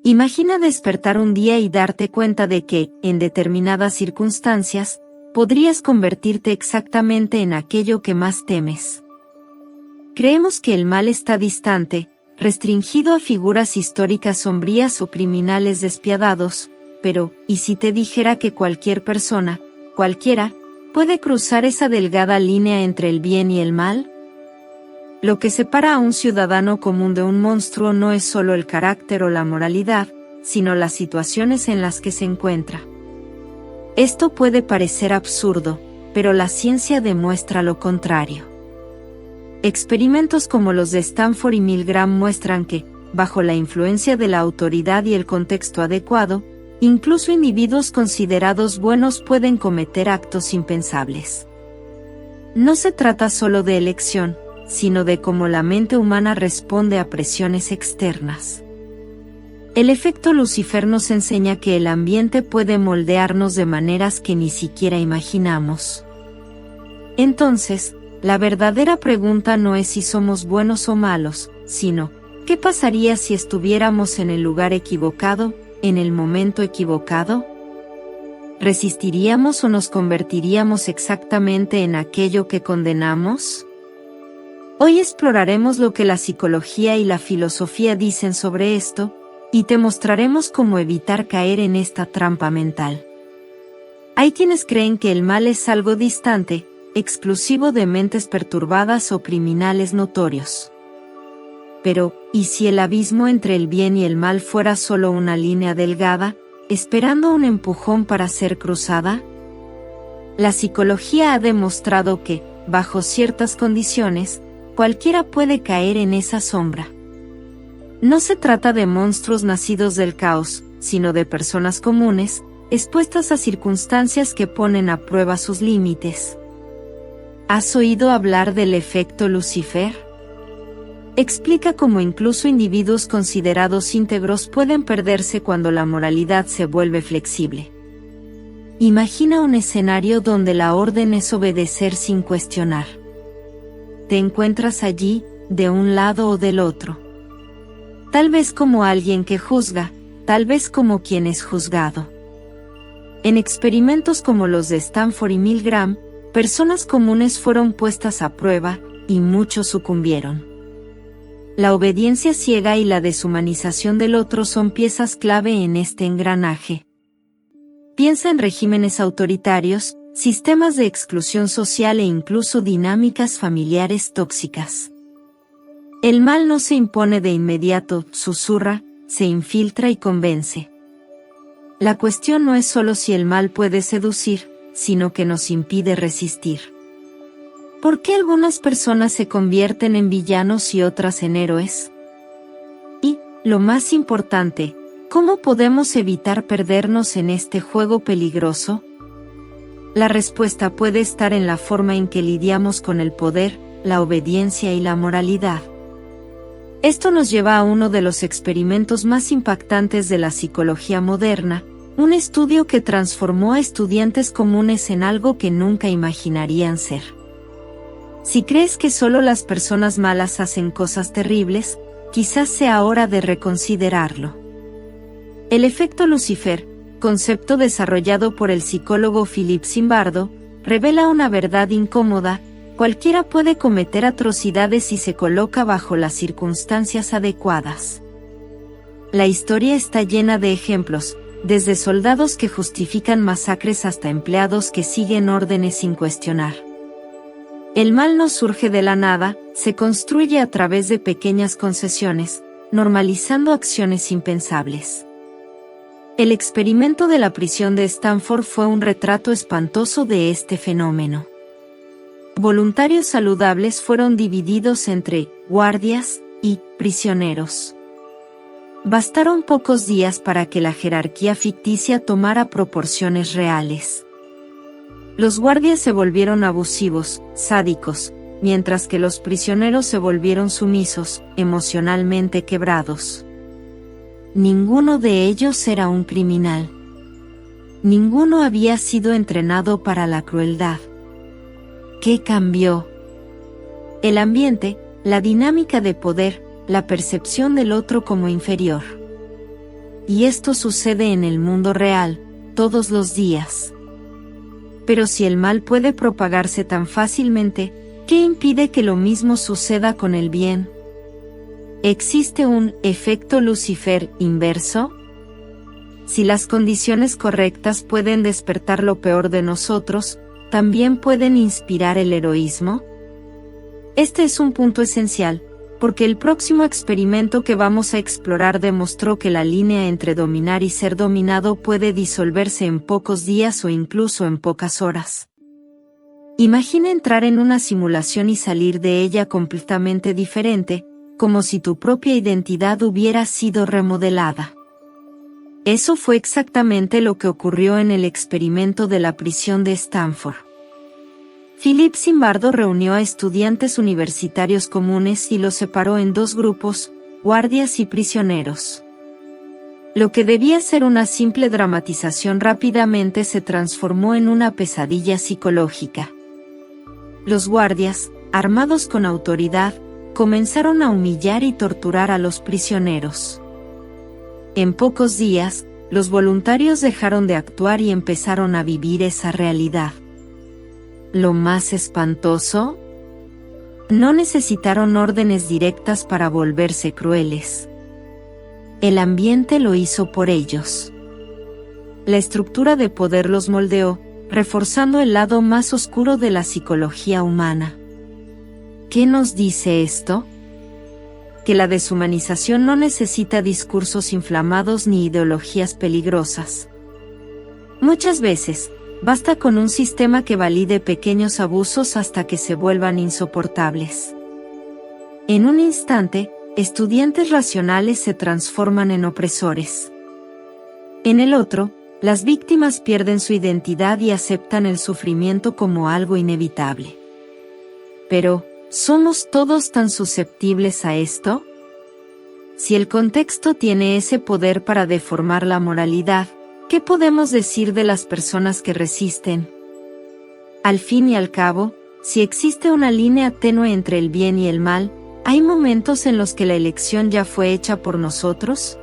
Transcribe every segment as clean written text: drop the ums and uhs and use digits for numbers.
Imagina despertar un día y darte cuenta de que, en determinadas circunstancias, podrías convertirte exactamente en aquello que más temes. Creemos que el mal está distante, restringido a figuras históricas sombrías o criminales despiadados, pero, ¿y si te dijera que cualquier persona, cualquiera, puede cruzar esa delgada línea entre el bien y el mal? Lo que separa a un ciudadano común de un monstruo no es solo el carácter o la moralidad, sino las situaciones en las que se encuentra. Esto puede parecer absurdo, pero la ciencia demuestra lo contrario. Experimentos como los de Stanford y Milgram muestran que, bajo la influencia de la autoridad y el contexto adecuado, incluso individuos considerados buenos pueden cometer actos impensables. No se trata solo de elección, sino de cómo la mente humana responde a presiones externas. El efecto Lucifer nos enseña que el ambiente puede moldearnos de maneras que ni siquiera imaginamos. Entonces, la verdadera pregunta no es si somos buenos o malos, sino, ¿qué pasaría si estuviéramos en el lugar equivocado, en el momento equivocado? ¿Resistiríamos o nos convertiríamos exactamente en aquello que condenamos? Hoy exploraremos lo que la psicología y la filosofía dicen sobre esto, y te mostraremos cómo evitar caer en esta trampa mental. Hay quienes creen que el mal es algo distante, exclusivo de mentes perturbadas o criminales notorios. Pero, ¿y si el abismo entre el bien y el mal fuera solo una línea delgada, esperando un empujón para ser cruzada? La psicología ha demostrado que, bajo ciertas condiciones, cualquiera puede caer en esa sombra. No se trata de monstruos nacidos del caos, sino de personas comunes, expuestas a circunstancias que ponen a prueba sus límites. ¿Has oído hablar del efecto Lucifer? Explica cómo incluso individuos considerados íntegros pueden perderse cuando la moralidad se vuelve flexible. Imagina un escenario donde la orden es obedecer sin cuestionar. Te encuentras allí, de un lado o del otro. Tal vez como alguien que juzga, tal vez como quien es juzgado. En experimentos como los de Stanford y Milgram, personas comunes fueron puestas a prueba, y muchos sucumbieron. La obediencia ciega y la deshumanización del otro son piezas clave en este engranaje. Piensa en regímenes autoritarios, sistemas de exclusión social e incluso dinámicas familiares tóxicas. El mal no se impone de inmediato, susurra, se infiltra y convence. La cuestión no es solo si el mal puede seducir, sino que nos impide resistir. ¿Por qué algunas personas se convierten en villanos y otras en héroes? Y, lo más importante, ¿cómo podemos evitar perdernos en este juego peligroso? La respuesta puede estar en la forma en que lidiamos con el poder, la obediencia y la moralidad. Esto nos lleva a uno de los experimentos más impactantes de la psicología moderna, un estudio que transformó a estudiantes comunes en algo que nunca imaginarían ser. Si crees que solo las personas malas hacen cosas terribles, quizás sea hora de reconsiderarlo. El efecto Lucifer, concepto desarrollado por el psicólogo Philip Zimbardo, revela una verdad incómoda: cualquiera puede cometer atrocidades si se coloca bajo las circunstancias adecuadas. La historia está llena de ejemplos, desde soldados que justifican masacres hasta empleados que siguen órdenes sin cuestionar. El mal no surge de la nada, se construye a través de pequeñas concesiones, normalizando acciones impensables. El experimento de la prisión de Stanford fue un retrato espantoso de este fenómeno. Voluntarios saludables fueron divididos entre guardias y prisioneros. Bastaron pocos días para que la jerarquía ficticia tomara proporciones reales. Los guardias se volvieron abusivos, sádicos, mientras que los prisioneros se volvieron sumisos, emocionalmente quebrados. Ninguno de ellos era un criminal. Ninguno había sido entrenado para la crueldad. ¿Qué cambió? El ambiente, la dinámica de poder, la percepción del otro como inferior. y esto sucede en el mundo real, todos los días. Pero si el mal puede propagarse tan fácilmente, ¿qué impide que lo mismo suceda con el bien? ¿Existe un efecto Lucifer inverso? Si las condiciones correctas pueden despertar lo peor de nosotros, ¿también pueden inspirar el heroísmo? Este es un punto esencial, porque el próximo experimento que vamos a explorar demostró que la línea entre dominar y ser dominado puede disolverse en pocos días o incluso en pocas horas. Imagina entrar en una simulación y salir de ella completamente diferente, como si tu propia identidad hubiera sido remodelada. Eso fue exactamente lo que ocurrió en el experimento de la prisión de Stanford. Philip Zimbardo reunió a estudiantes universitarios comunes y los separó en dos grupos, guardias y prisioneros. Lo que debía ser una simple dramatización rápidamente se transformó en una pesadilla psicológica. Los guardias, armados con autoridad, comenzaron a humillar y torturar a los prisioneros. En pocos días, los voluntarios dejaron de actuar y empezaron a vivir esa realidad. Lo más espantoso, no necesitaron órdenes directas para volverse crueles. El ambiente lo hizo por ellos. La estructura de poder los moldeó, reforzando el lado más oscuro de la psicología humana. ¿Qué nos dice esto? Que la deshumanización no necesita discursos inflamados ni ideologías peligrosas. Muchas veces, basta con un sistema que valide pequeños abusos hasta que se vuelvan insoportables. En un instante, estudiantes racionales se transforman en opresores. En el otro, las víctimas pierden su identidad y aceptan el sufrimiento como algo inevitable. Pero, ¿somos todos tan susceptibles a esto? Si el contexto tiene ese poder para deformar la moralidad, ¿qué podemos decir de las personas que resisten? Al fin y al cabo, si existe una línea tenue entre el bien y el mal, ¿hay momentos en los que la elección ya fue hecha por nosotros?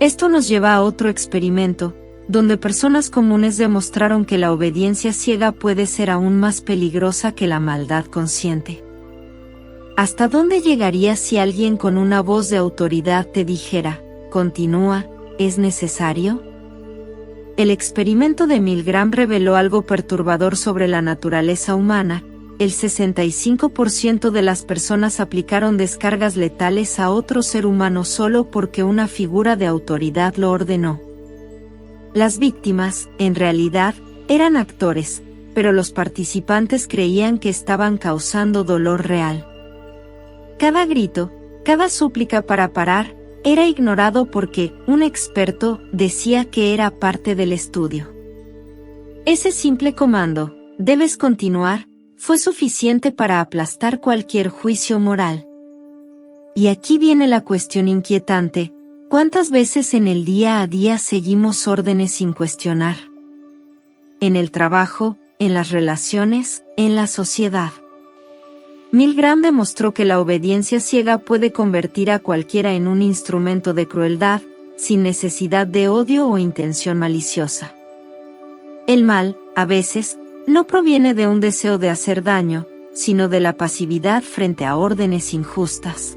Esto nos lleva a otro experimento, donde personas comunes demostraron que la obediencia ciega puede ser aún más peligrosa que la maldad consciente. ¿Hasta dónde llegarías si alguien con una voz de autoridad te dijera, continúa, es necesario? El experimento de Milgram reveló algo perturbador sobre la naturaleza humana. El 65% de las personas aplicaron descargas letales a otro ser humano solo porque una figura de autoridad lo ordenó. Las víctimas, en realidad, eran actores, pero los participantes creían que estaban causando dolor real. Cada grito, cada súplica para parar, era ignorado porque un experto decía que era parte del estudio. Ese simple comando, debes continuar, fue suficiente para aplastar cualquier juicio moral. Y aquí viene la cuestión inquietante, ¿cuántas veces en el día a día seguimos órdenes sin cuestionar? En el trabajo, en las relaciones, en la sociedad. Milgram demostró que la obediencia ciega puede convertir a cualquiera en un instrumento de crueldad, sin necesidad de odio o intención maliciosa. El mal, a veces, no proviene de un deseo de hacer daño, sino de la pasividad frente a órdenes injustas.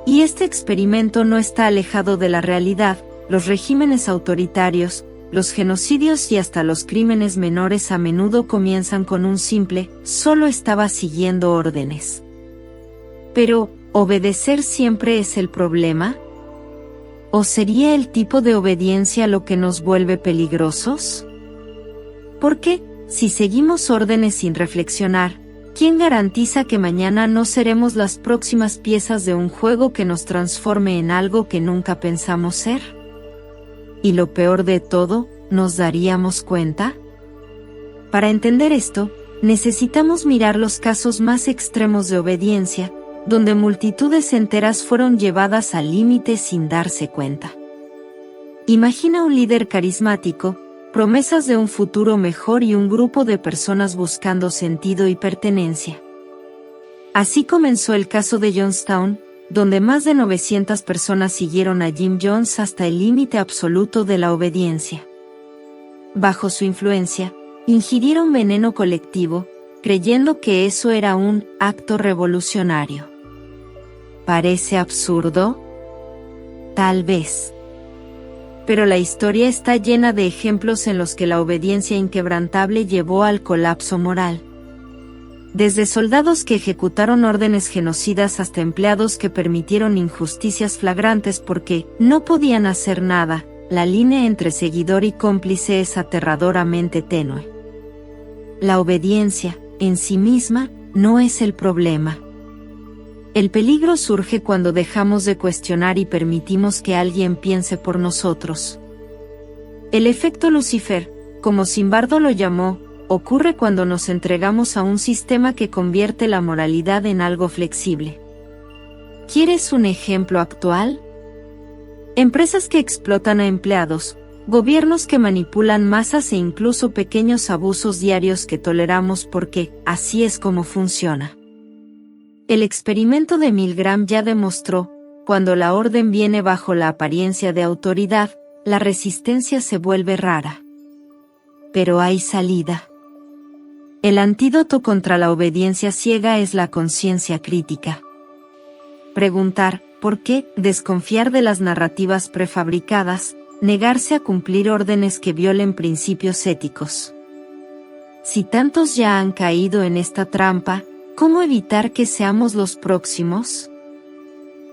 Y este experimento no está alejado de la realidad. Los regímenes autoritarios, los genocidios y hasta los crímenes menores a menudo comienzan con un simple, solo estaba siguiendo órdenes. Pero, ¿obedecer siempre es el problema? ¿O sería el tipo de obediencia lo que nos vuelve peligrosos? Porque, si seguimos órdenes sin reflexionar, ¿quién garantiza que mañana no seremos las próximas piezas de un juego que nos transforme en algo que nunca pensamos ser? Y lo peor de todo, ¿nos daríamos cuenta? Para entender esto, necesitamos mirar los casos más extremos de obediencia, donde multitudes enteras fueron llevadas al límite sin darse cuenta. Imagina un líder carismático, promesas de un futuro mejor y un grupo de personas buscando sentido y pertenencia. Así comenzó el caso de Johnstown, donde más de 900 personas siguieron a Jim Jones hasta el límite absoluto de la obediencia. Bajo su influencia, ingirieron veneno colectivo, creyendo que eso era un acto revolucionario. ¿Parece absurdo? Tal vez. Pero la historia está llena de ejemplos en los que la obediencia inquebrantable llevó al colapso moral. Desde soldados que ejecutaron órdenes genocidas hasta empleados que permitieron injusticias flagrantes porque no podían hacer nada, la línea entre seguidor y cómplice es aterradoramente tenue. La obediencia, en sí misma, no es el problema. El peligro surge cuando dejamos de cuestionar y permitimos que alguien piense por nosotros. El efecto Lucifer, como Zimbardo lo llamó, ocurre cuando nos entregamos a un sistema que convierte la moralidad en algo flexible. ¿Quieres un ejemplo actual? Empresas que explotan a empleados, gobiernos que manipulan masas e incluso pequeños abusos diarios que toleramos porque así es como funciona. El experimento de Milgram ya demostró, cuando la orden viene bajo la apariencia de autoridad, la resistencia se vuelve rara. Pero hay salida. El antídoto contra la obediencia ciega es la conciencia crítica. Preguntar, ¿por qué?, desconfiar de las narrativas prefabricadas, negarse a cumplir órdenes que violen principios éticos. Si tantos ya han caído en esta trampa, ¿cómo evitar que seamos los próximos?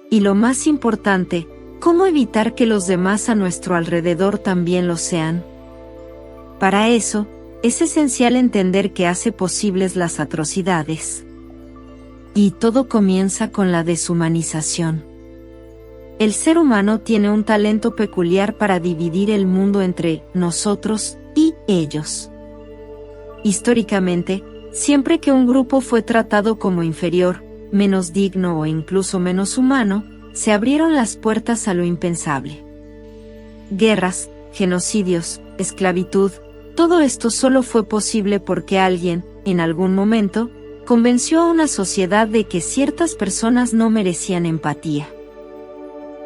Y lo más importante, ¿cómo evitar que los demás a nuestro alrededor también lo sean? Para eso, es esencial entender qué hace posibles las atrocidades. Y todo comienza con la deshumanización. El ser humano tiene un talento peculiar para dividir el mundo entre nosotros y ellos. Históricamente, siempre que un grupo fue tratado como inferior, menos digno o incluso menos humano, se abrieron las puertas a lo impensable. Guerras, genocidios, esclavitud, todo esto solo fue posible porque alguien, en algún momento, convenció a una sociedad de que ciertas personas no merecían empatía.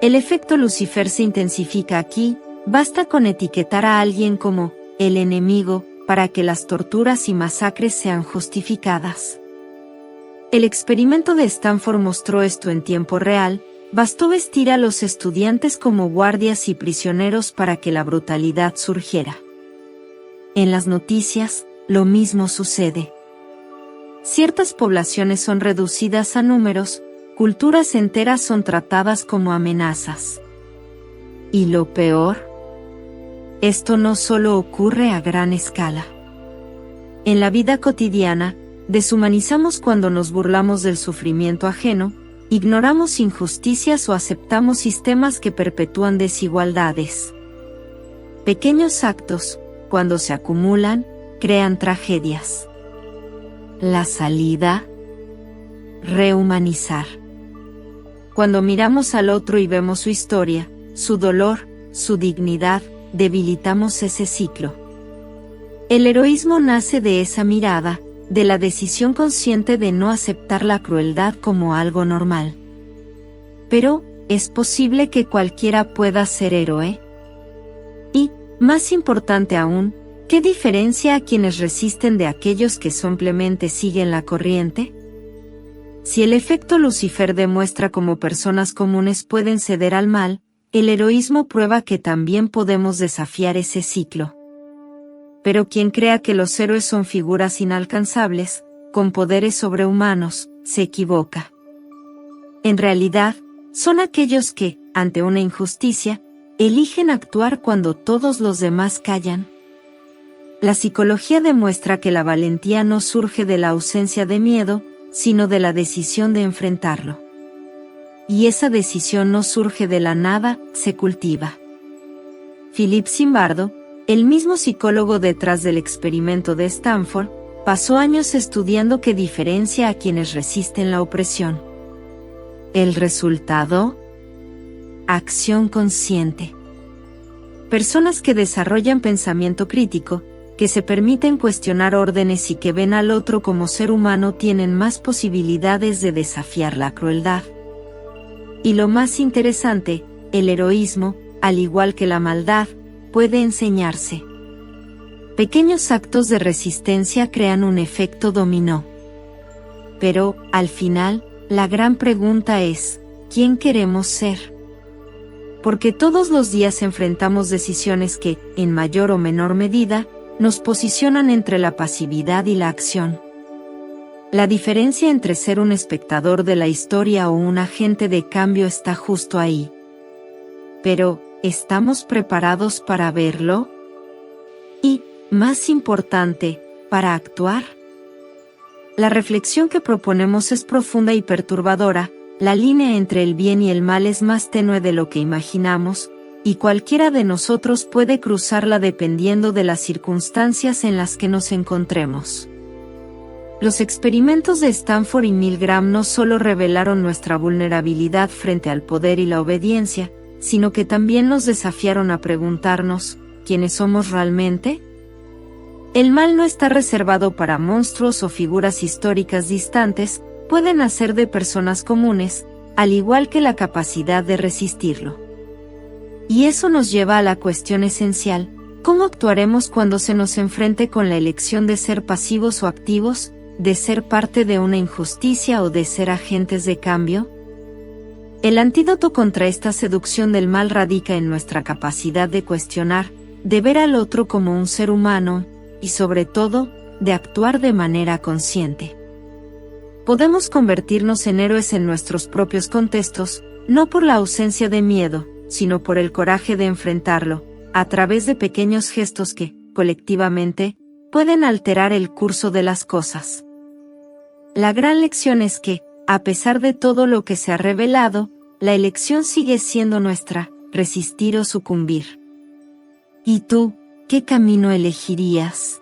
El efecto Lucifer se intensifica aquí, basta con etiquetar a alguien como el enemigo para que las torturas y masacres sean justificadas. El experimento de Stanford mostró esto en tiempo real, bastó vestir a los estudiantes como guardias y prisioneros para que la brutalidad surgiera. En las noticias, lo mismo sucede. Ciertas poblaciones son reducidas a números, culturas enteras son tratadas como amenazas. Y lo peor, esto no solo ocurre a gran escala. En la vida cotidiana, deshumanizamos cuando nos burlamos del sufrimiento ajeno, ignoramos injusticias o aceptamos sistemas que perpetúan desigualdades. Pequeños actos, cuando se acumulan, crean tragedias. La salida: rehumanizar. Cuando miramos al otro y vemos su historia, su dolor, su dignidad, debilitamos ese ciclo. El heroísmo nace de esa mirada, de la decisión consciente de no aceptar la crueldad como algo normal. Pero, ¿es posible que cualquiera pueda ser héroe? Y, más importante aún, ¿qué diferencia a quienes resisten de aquellos que simplemente siguen la corriente? Si el efecto Lucifer demuestra cómo personas comunes pueden ceder al mal, el heroísmo prueba que también podemos desafiar ese ciclo. Pero quien crea que los héroes son figuras inalcanzables, con poderes sobrehumanos, se equivoca. En realidad, son aquellos que, ante una injusticia, eligen actuar cuando todos los demás callan. La psicología demuestra que la valentía no surge de la ausencia de miedo, sino de la decisión de enfrentarlo. Y esa decisión no surge de la nada, se cultiva. Philip Zimbardo, el mismo psicólogo detrás del experimento de Stanford, pasó años estudiando qué diferencia a quienes resisten la opresión. ¿El resultado? Acción consciente. Personas que desarrollan pensamiento crítico, que se permiten cuestionar órdenes y que ven al otro como ser humano tienen más posibilidades de desafiar la crueldad. Y lo más interesante, el heroísmo, al igual que la maldad, puede enseñarse. Pequeños actos de resistencia crean un efecto dominó. Pero, al final, la gran pregunta es, ¿quién queremos ser? Porque todos los días enfrentamos decisiones que, en mayor o menor medida, nos posicionan entre la pasividad y la acción. La diferencia entre ser un espectador de la historia o un agente de cambio está justo ahí. Pero, ¿estamos preparados para verlo? Y, más importante, ¿para actuar? La reflexión que proponemos es profunda y perturbadora. La línea entre el bien y el mal es más tenue de lo que imaginamos, y cualquiera de nosotros puede cruzarla dependiendo de las circunstancias en las que nos encontremos. Los experimentos de Stanford y Milgram no solo revelaron nuestra vulnerabilidad frente al poder y la obediencia, sino que también nos desafiaron a preguntarnos, ¿quiénes somos realmente? El mal no está reservado para monstruos o figuras históricas distantes, puede nacer de personas comunes, al igual que la capacidad de resistirlo. Y eso nos lleva a la cuestión esencial, ¿cómo actuaremos cuando se nos enfrente con la elección de ser pasivos o activos, de ser parte de una injusticia o de ser agentes de cambio? El antídoto contra esta seducción del mal radica en nuestra capacidad de cuestionar, de ver al otro como un ser humano, y sobre todo, de actuar de manera consciente. Podemos convertirnos en héroes en nuestros propios contextos, no por la ausencia de miedo, sino por el coraje de enfrentarlo, a través de pequeños gestos que, colectivamente, pueden alterar el curso de las cosas. La gran lección es que, a pesar de todo lo que se ha revelado, la elección sigue siendo nuestra, resistir o sucumbir. ¿Y tú, qué camino elegirías?